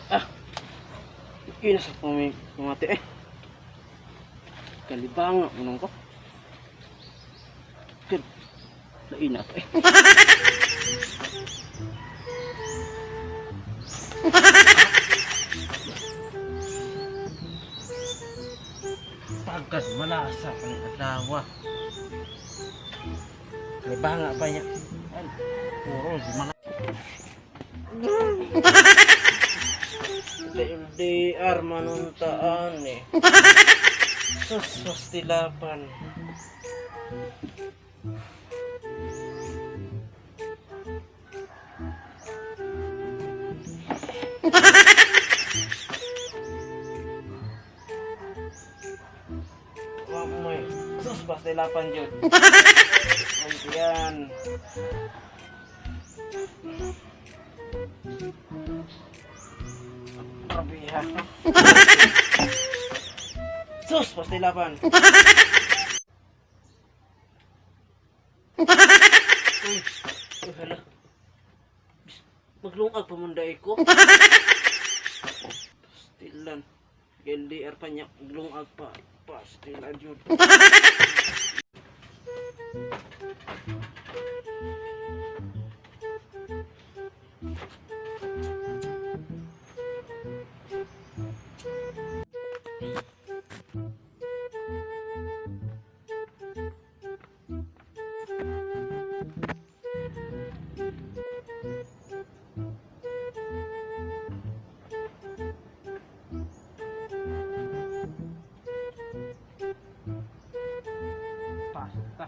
Ah, inas ako may pamati eh. Kalibang unong ko. Kud, lain ako eh. Pagkat malasa pa ng adlawa. Kalibang pa niya. Ay, puro di mana. LDR manuntaan eh. Sus, pastilapan. Mamay, sus, pastilapan yun. Ayan. Grabiha. Sus, pastilapan. Uy, hala. Maglungag pamunday ko. Pastilan. LDR pa niya. Maglungag pa. Pastilan yun. Basta.